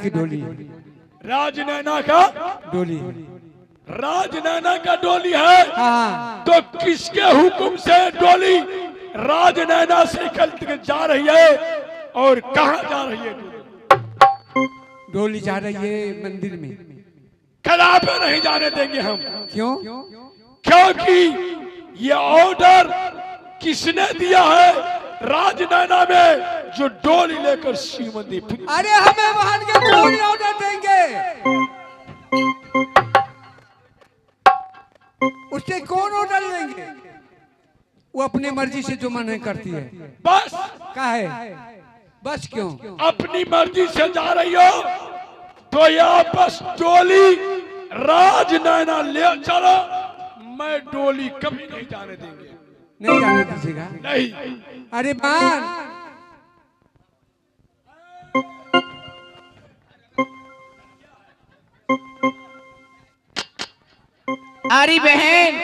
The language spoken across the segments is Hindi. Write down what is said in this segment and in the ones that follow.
की डोली, राजनैना का डोली। राजनैना का डोली है। हाँ, तो किसके हुक्म से डोली राजनैना से निकल के जा रही है और कहां जा रही है? डोली जा रही है मंदिर में। कला पे नहीं जाने देंगे हम। क्यों? क्योंकि ये ऑर्डर किसने दिया है? राजनैना में जो डोली लेकर शिव मंदिर पहुंची। अरे हमें वहां के डोली ऑर्डर देंगे, उससे कौन ऑर्डर लेंगे? वो अपनी मर्जी से जो मन करती है। बस का है? बस क्यों? अपनी मर्जी से जा रही हो तो यहाँ बस डोली राजनैना ले चलो। मैं डोली कभी नहीं जाने देंगे। नहीं जाने दीजिएगा? नहीं। अरे मान, अरे बहन,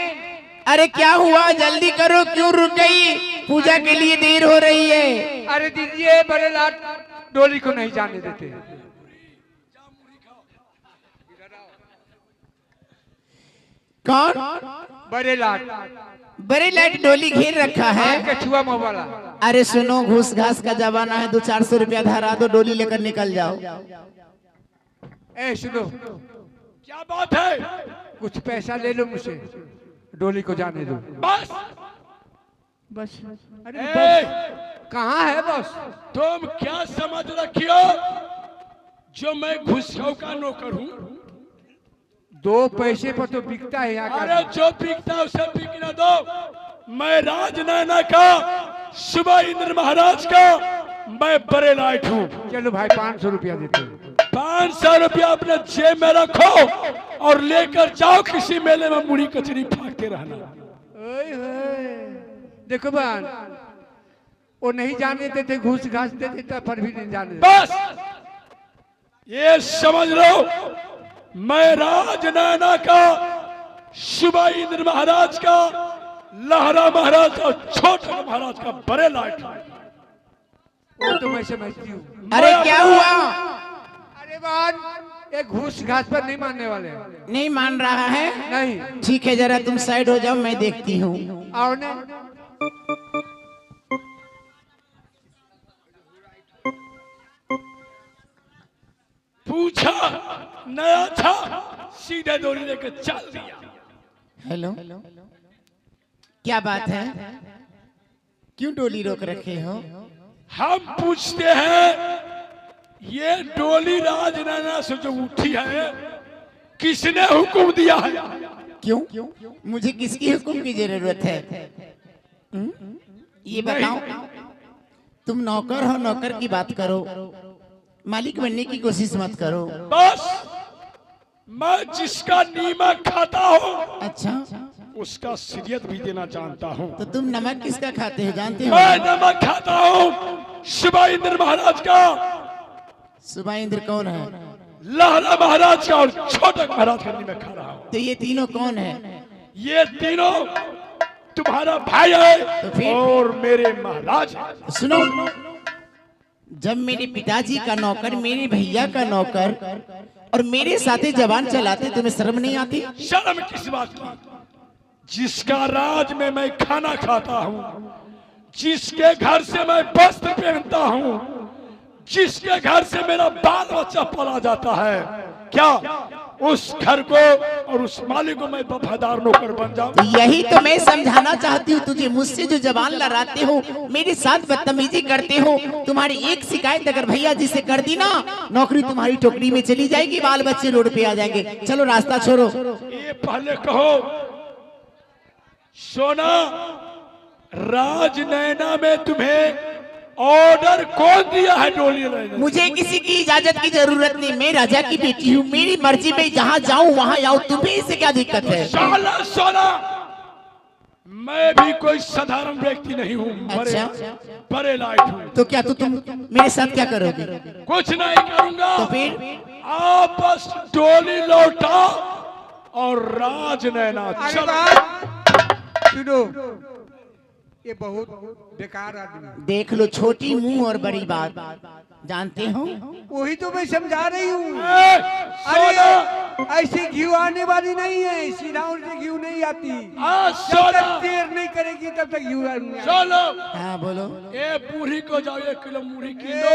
अरे क्या हुआ? जल्दी करो, क्यों रुक गई? पूजा के लिए देर हो रही है। अरे दीजिए, बड़े लाट डोली को नहीं जाने देते। कौन? बड़े लाट, बड़े लाइट डोली घेर रखा है। कछुआ मोबाला। अरे सुनो, घूस घास का जमाना है, 200-400 रुपया धरा दो, डोली लेकर निकल जाओ। ए सुनो, क्या बात है? कुछ पैसा ले लो मुझसे, डोली को जाने दो। बस बस। अरे ए, बस कहाँ है बस? तुम क्या समझ रखी हो जो मैं घुसखोर का नौकर हूँ? 2 पैसे पर तो बिकता है यहाँ अरे का। जो बिकता है उसे बिकने दो। मैं राजनैना का, सुबह इंद्र महाराज का, मैं बड़े लाइट हूँ। चलो भाई 500 रुपया देते हो। 500 रुपया अपने जेब में रखो और लेकर जाओ, किसी मेले में मुड़ी कचरी फाड़ते रहना। ओए होए, देखो बहन, वो नहीं जाने देते, घूस घास देते था, पर भी नहीं जाने देते। बस ये समझ लो, मैं राजनैना का, सुबह इंद्र महाराज का, लहरा महाराज और छोटा महाराज का बड़े लाइट हूं। वो तो मैं समझती हूँ। अरे क्या हुआ? अरे बहन, एक घूस घास पर नहीं मानने वाले हैं। नहीं मान रहा है? नहीं। ठीक है, जरा तुम साइड हो जाओ, मैं देखती हूँ। और ने पूछा नया था, सीधे डोली लेकर चल दिया। हेलो, क्या बात है? क्यों डोली रोक रखे हो? हम पूछते हैं, ये डोली राजनैना से जो उठी है, किसने हुक्म दिया है? क्यों? मुझे किसकी हुक्म की जरूरत है? ये बताओ, तुम नौकर हो, नौकर की बात करो, मालिक बनने की कोशिश मत करो। बस मैं जिसका नीमक खाता हूँ अच्छा, उसका सिरियत भी देना जानता हूँ। तो तुम नमक किसका खाते हो जानते हो? मैं नमक खाता हूँ शिवा इंद्र महाराज का, सुबह इंद्र कौन है? लहरा महाराज का और छोटक महाराज का नमक खा रहा हूँ। तो ये तीनों कौन है? ये तीनों तुम्हारा भाई है तो फिर? और मेरे महाराज है। सुनो, जब मेरे पिताजी का नौकर, मेरे भैया का नौकर और मेरे साथे जवान चलाते, तुम्हें शर्म नहीं आती? शर्म किस बात की? जिसका राज में मैं खाना खाता हूँ, जिसके घर से मैं वस्त्र पहनता हूँ, जिसके घर से मेरा बाल बच्चा पाला जाता है, क्या उस घर को और उस मालिक को मैं वफादार नौकर बन जाऊं? तो यही तो मैं समझाना चाहती हूँ तुझे। मुझसे जो जबान लड़ाते हो, मेरे साथ बदतमीजी करते हो, तुम्हारी एक शिकायत अगर भैया जी से कर दी ना, नौकरी तुम्हारी टोकरी में चली जाएगी, बाल बच्चे रोड पे आ जाएंगे। चलो रास्ता छोड़ो। ये पहले कहो, सोना, राजनैना में तुम्हें ऑर्डर कौन दिया है डोली रहने? मुझे किसी की इजाजत की जरूरत नहीं, मैं राजा की बेटी हूँ, मेरी मर्जी में जहाँ जाऊँ वहाँ जाऊँ, तुम्हें इससे क्या दिक्कत है? साला सोना, मैं भी कोई साधारण व्यक्ति नहीं हूँ, अच्छा? बड़े लायक हूँ। तो क्या तुम मेरे साथ क्या करोगे? कुछ नहीं करूंगा। तो फिर? आप बस डोली लौटा और राजनैना अरे चलो। बात सुनो, ये बहुत बेकार आदमी। देख लो, छोटी मुंह और बड़ी बात, जानते हो? वही तो मैं समझा रही हूँ। सोना अरे ऐसी घी आने वाली नहीं है, सीधा उल्टी घी नहीं आती। जब सोना तक देर नहीं करेगी तब तक घी नहीं आती। चलो हाँ बोलो। ए बूढ़ी को जाओ 1 किलो मुढ़ी ए, किलो।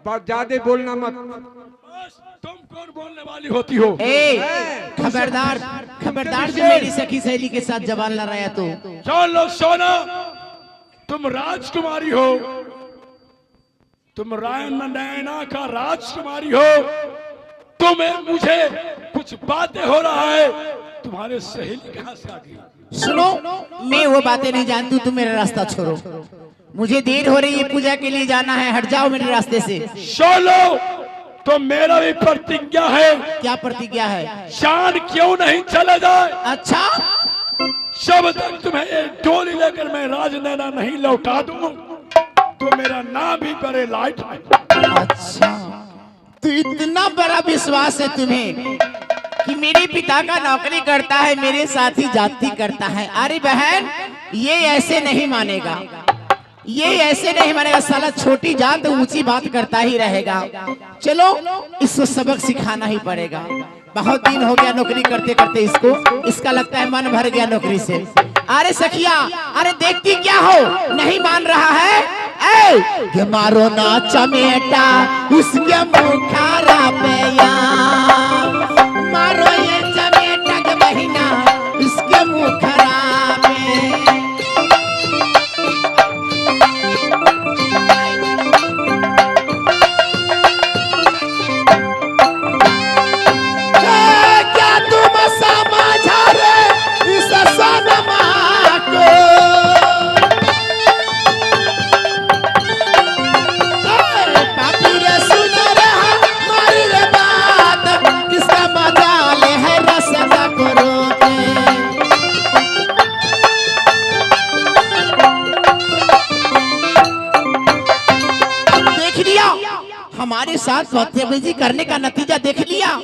बहुत ज्यादा बोलना मत। बस तुम कौन बोलने वाली होती हो? ए खबरदार, खबरदार जो मेरी सखी सहेली के साथ जबान लड़ाया तो। चलो सोना, तुम राजकुमारी हो, तुम नैना का राजकुमारी हो। तुम्हें मुझे कुछ बातें हो रहा है, तुम्हारे सहेली कहाँ से आ गई? सुनो, मैं वो बातें नहीं जानती हूँ, तुम मेरा रास्ता छोड़ो। मुझे देर हो रही है, पूजा के लिए जाना है, हट जाओ मेरे रास्ते से। चलो तो मेरा भी प्रतिज्ञा है। क्या प्रतिज्ञा है? शान क्यों नहीं चले जाए? अच्छा, जब तक तुम्हें एक डोली लेकर मैं राजनैना नहीं लौटा दूं तो मेरा नाम भी बड़े लाइट है। अच्छा, तो इतना बड़ा विश्वास है तुम्हें कि मेरे पिता का नौकरी करता है, मेरे साथ ही जाति करता है। अरे बहन, ये ऐसे नहीं मानेगा, ये ऐसे नहीं मानेगा। साला छोटी जात ऊंची बात करता ही रहेगा। चलो इसको सबक सिखाना ही पड़ेगा। बहुत दिन हो गया नौकरी करते करते इसको, इसका लगता है मन भर गया नौकरी से। अरे सखिया, अरे देखती क्या हो, नहीं मान रहा है? ए मारो ना चमेटा उसके मुखारा पे यार, मारो ये चमेटा के महीना इसके मुखारा पे। क्या तुम समझा रे इस सनमा को? पापी रे सुन रहा मारी रे बात, किसका मजाल है रसदा करो के। देख लिया, हमारे साथ बदतमीजी करने का नतीजा देख लिया।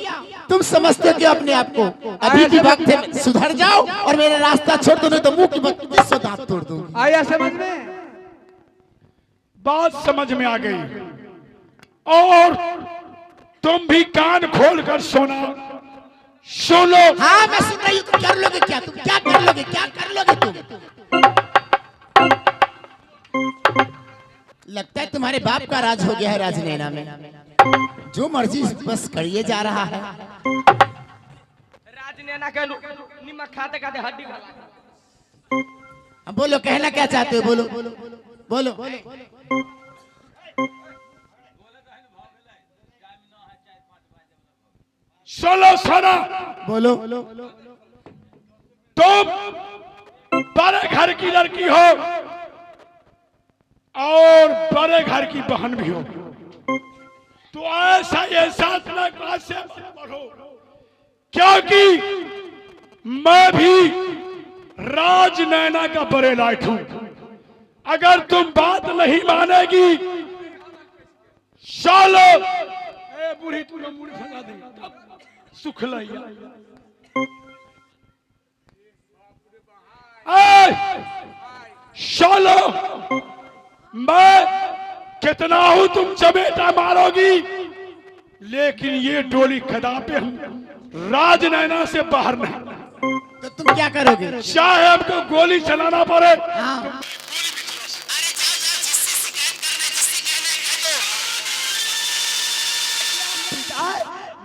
तुम समझते हो कि अपने आप को अभी की वक्त है, सुधर जाओ और मेरा रास्ता छोड़ दो, नहीं तो मुंह की बत्ती से दांत तोड़ दूंगी। आया समझ में? बात समझ में आ गई। और तुम भी कान खोल कर सुना, सुनो। हाँ मैं सुन रही हूँ। तुम कर लोगे क्या? तुम क्या कर लोगे? क्या कर लोगे तुम? लगता है तुम्हारे बाप का राज हो गया है राजनैना में। जो मर्जी बस करिए जा रहा है। राजनैना के निमक खाते खाते हड्डी अब बोलो, कहना क्या चाहते हो? बोलो बोलो। सुनो सुना, बोलो। तुम बड़े घर की लड़की हो और बड़े घर की बहन भी हो, तो ऐसा ये साधना क्लास से पढ़ो, क्योंकि मैं भी राजनैना का बड़े लायक हूं। अगर तुम बात नहीं मानेगी, चलो ए बूढ़ी तूने मुड़ी फंसा दी, सुख लैया। चलो, मैं कितना हूं तुम चमेटा मारोगी, लेकिन ये डोली खदापे हूं, राजनैना से बाहर नहीं। तो तुम क्या करोगे? चाहे हमको गोली चलाना पड़े। हाँ।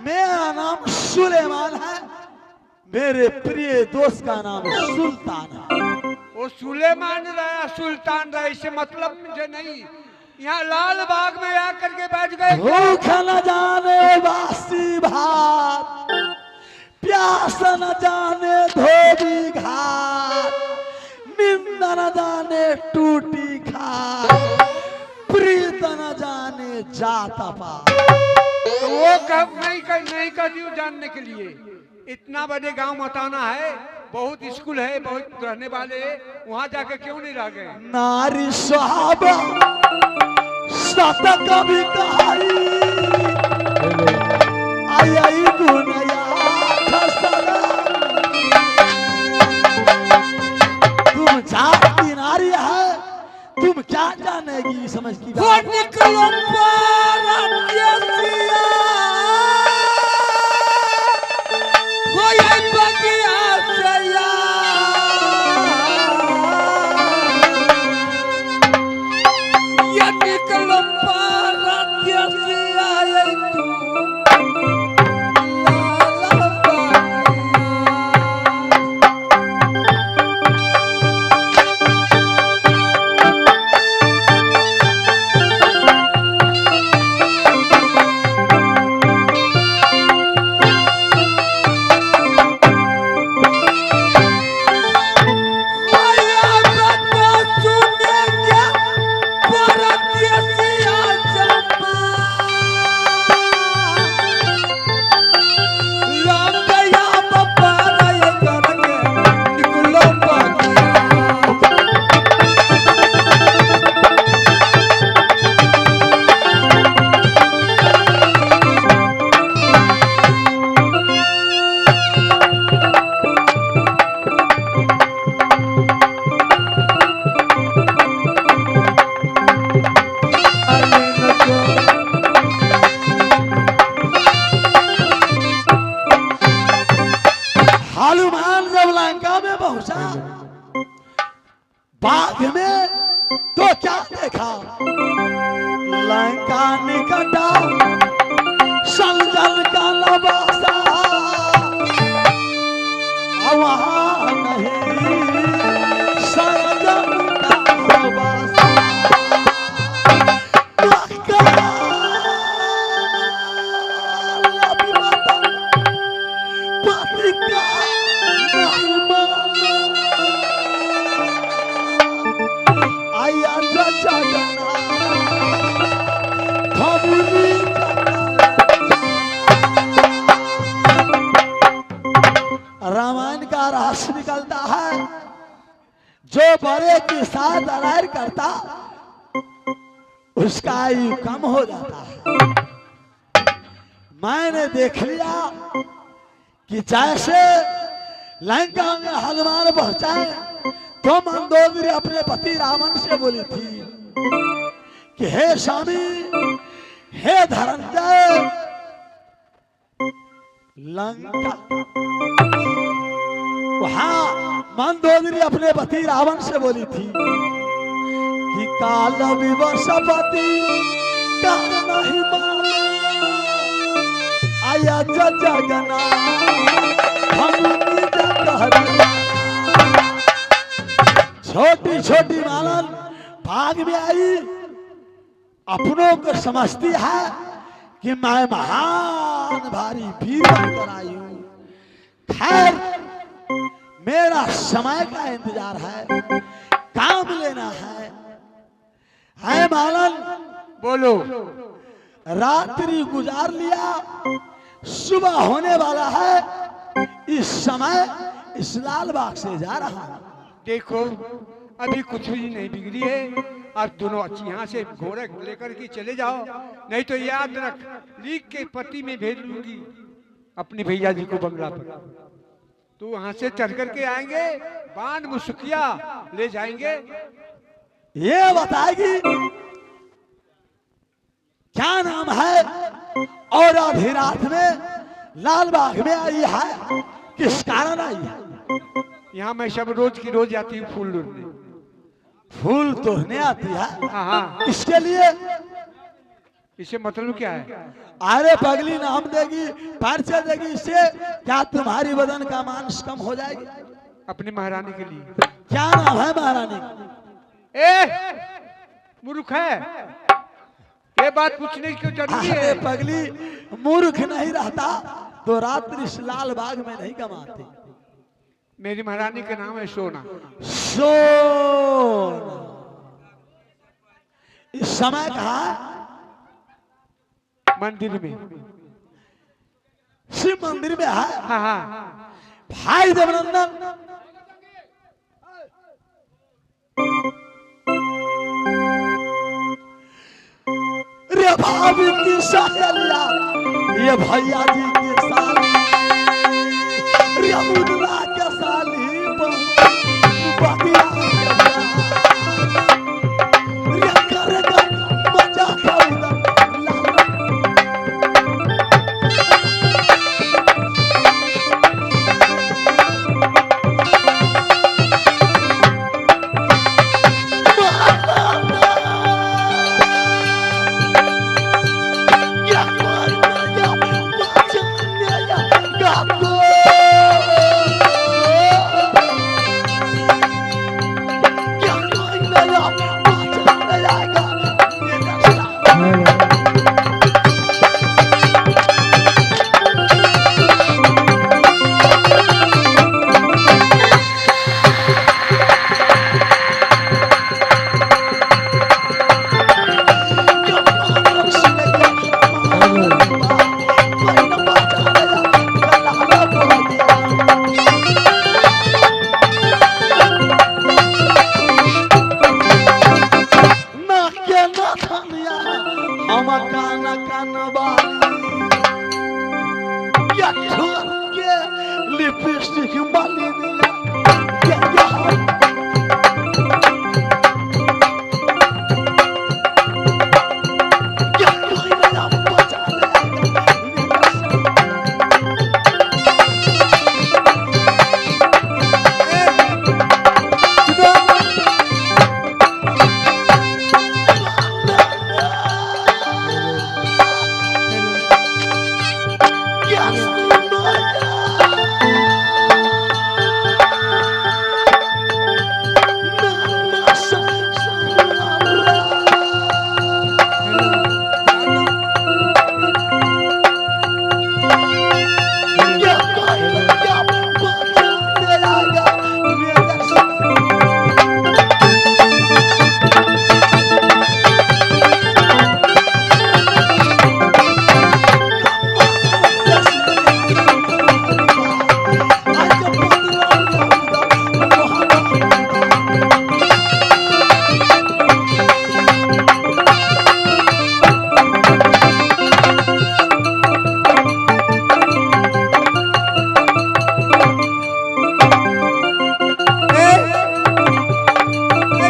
मेरा नाम सुलेमान है, मेरे प्रिय दोस्त का नाम सुल्तान है। वो सुलेमान रहा सुल्तान रहा, इससे मतलब मुझे नहीं। यहाँ लाल बाग में आकर के बैठ गए। भूख न जाने बासी भात, प्यास न जाने धोबी घाट, नींद न जाने टूटी खाट, प्रीत न जाने जाता पात। तो वो कब नहीं कहती हूँ जानने के लिए। इतना बड़े गांव मताना है, बहुत स्कूल है, बहुत रहने वाले, वहां जाके क्यों नहीं रह गए? नारी सुहाबा सत कभी कहाई, आई गुनया खसला। तुम जाति ना पहुंचा, बाग में तो क्या देखा, लंका निकटा संजल का लबासा, वहां नहीं सरजम का लबासा। रामायण का रहस्य निकलता है, जो बड़े के साथ अरार करता उसका आयु कम हो जाता है। मैंने देख लिया कि जैसे लंका में हनुमान पहुंचाए तो मंदोदरी अपने पति रावण से बोली थी कि हे स्वामी, हे धनंजय, लंका, वहां मंदोदरी अपने पति रावण से बोली थी कि काल विवशपति काल नहीं माना, आया जगना छोटी छोटी मालन भाग में आई, अपनों को समझती है कि मैं महान भारी वीर बनकर आई हूं। खैर, मेरा समय का इंतजार है, काम लेना है मालन। बोलो। रात्रि गुजार लिया, सुबह होने वाला है, इस समय इस लाल बाग से जा रहा हूं। देखो, अभी कुछ भी नहीं बिगड़ी है, आप दोनों यहाँ से घोड़े लेकर के चले जाओ, नहीं तो याद रख, लीक के पति में भेज लूंगी अपने भैया जी को बंगला पर। तो वहां से चढ़ करके आएंगे, बाण मुसुकिया ले जाएंगे। ये बताएगी क्या नाम है और आधी रात में लाल बाग में आई है, किस कारण आई है? यहाँ मैं सब रोज की रोज आती हूँ फूल तोड़ने। फूल तोड़ने आती है? हाँ। इसके लिए? इससे मतलब क्या है? अरे पगली नाम देगी, परिचय देगी, इससे क्या तुम्हारी बदन का मांस कम हो जाएगी? अपनी महारानी के लिए। क्या नाम है महारानी? मूर्ख है, ये बात पूछने की जरूरी है। पगली मूर्ख नहीं रहता तो रात्रि इस लाल बाग में नहीं कमाते। मेरी महारानी का नाम है सोना। सोना। इस समय कहा मंदिर में, शिव मंदिर में है। हाँ हाँ। भाई देवनंदन, रे भाभी की सहेलिया, ये भैया जी की साली, रे मुदला के साली, बतिया रे करेगा मजा खरीदा। क्या सुनो ना ससुरा क्या कोई क्या बचा देगा मेरा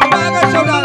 पागल चौड़ा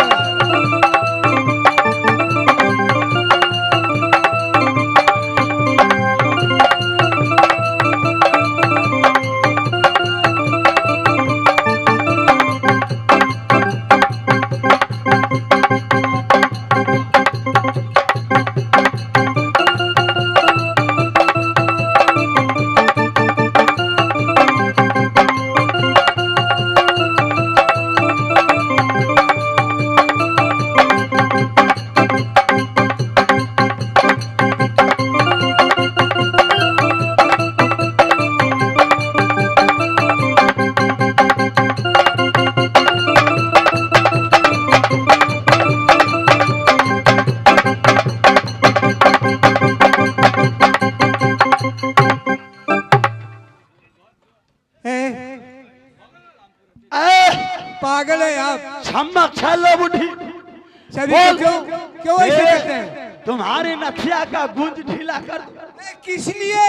पागल है आप छमक छलो बुढ़ी सभी बोल। को क्यों क्यों ऐसे कहते हैं? तुम्हारी नथिया का गुंज ढीला कर दो। किस लिए?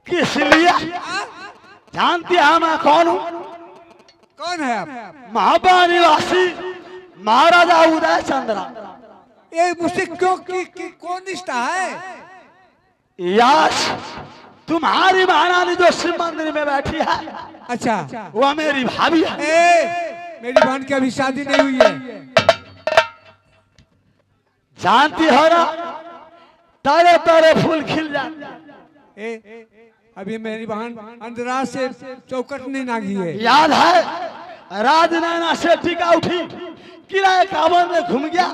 किस लिए जानती है मैं कौन हूँ? कौन है आप? महाबा निवासी महाराजा उदय चंद्रा। ये मुझसे क्यों कौन रिश्ता है? यश तुम्हारी महारानी जो शिव मंदिर में बैठी है अच्छा वो मेरी भाभी है। मेरी बहन की अभी शादी नहीं हुई है। जानती हो ना तारे तारे फूल खिल जाते। अभी मेरी बहन अंधराज से चौकट नहीं नागी है। याद है राजनैना से टीका उठी किला कावन में घूम गया।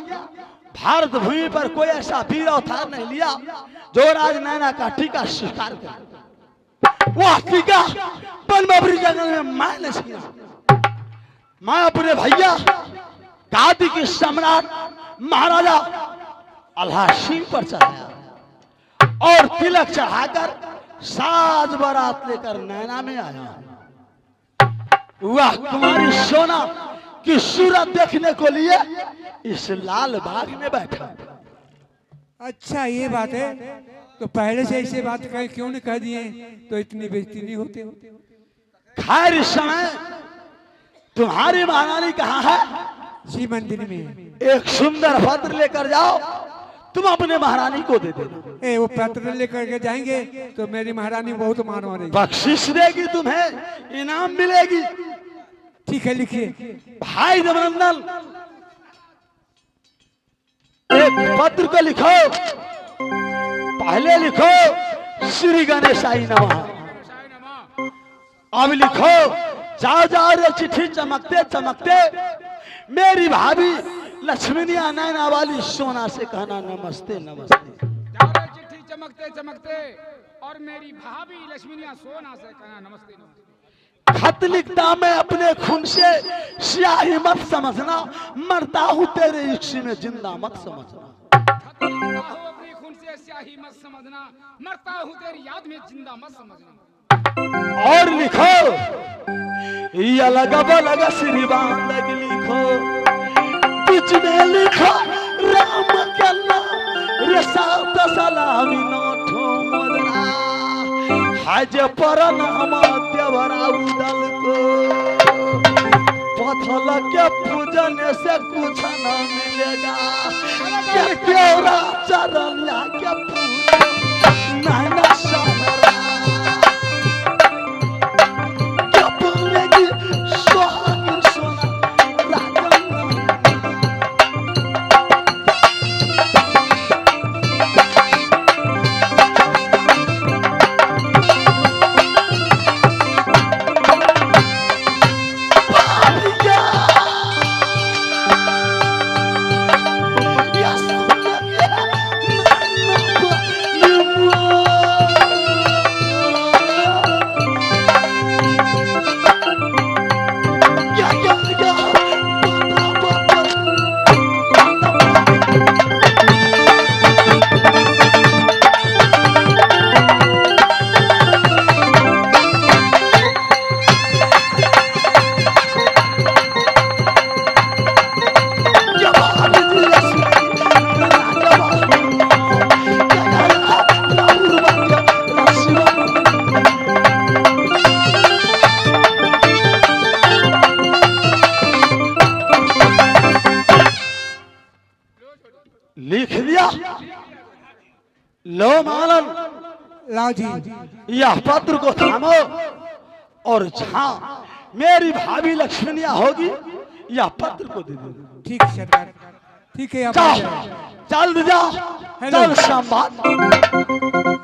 भारत भूमि पर कोई ऐसा वीर अवतार नहीं लिया जो राजनैना का टीका स्वीकार करे। वह टीका बनबरी जंगल में मैं नहीं, मैं अपने भैया गादी के सम्राट महाराजा अल्लाह सिंह पर चढ़ाया और तिलक चढ़ाकर साज बारात लेकर नैना में आया। वह कुमारी सोना की सूरत देखने को लिए इस लाल बाग में बैठा। अच्छा ये बात है, तो पहले से ऐसे बात क्यों नहीं कह दिए तो इतनी बेइज्जती नहीं होते। खैर इस समय तुम्हारी महारानी कहाँ है? शिव मंदिर में। एक सुंदर पत्र लेकर जाओ, तुम अपने महारानी को दे देना। वो पत्र लेकर के जाएंगे तो मेरी महारानी बहुत मान मानेगी, बख्शिश देगी, तुम्हें इनाम मिलेगी। ठीक है लिखिए। भाई देवनंदन एक पत्र को लिखो, पहले लिखो श्री गणेशाई नमः। अब लिखो जाओ जाओ रे चिट्ठी चमकते चमकते मेरी भाभी लक्ष्मीनिया नैना वाली सोना से कहना नमस्ते नमस्ते। चिट्ठी चमकते चमकते और मेरी भाभी लक्ष्मीनिया सोना से कहना नमस्ते नमस्ते। खत लिखता मैं अपने खून से, स्याही मत समझना, मरता हूँ तेरे इश्क में जिंदा मत समझना। खत लिखता हूँ अपनी खून से, स्याही मत समझना, मरता हूँ तेरी याद में जिंदा मत समझना। और लिखो ये लगा बलगा श्री बांधक लिखो, बीच में लिखो राम के नाम रे सात सलामी नोठो मदरा हाज पर नाम देवरा उदल को पथल के पूजन से कुछ न मिलेगा। क्या तेरा चरण के पूजन नैना सनरा क्या बोलेगी सुहागिन सोना राजन। बालन, लाओ जी। यह पत्र को थामो और जहां मेरी भाभी लक्ष्मणिया होगी यह पत्र को दे दो। ठीक है सरकार, ठीक है। आप आ जाओ, जाइए। जल्द जाओ, हेलो। चल शाम बाद।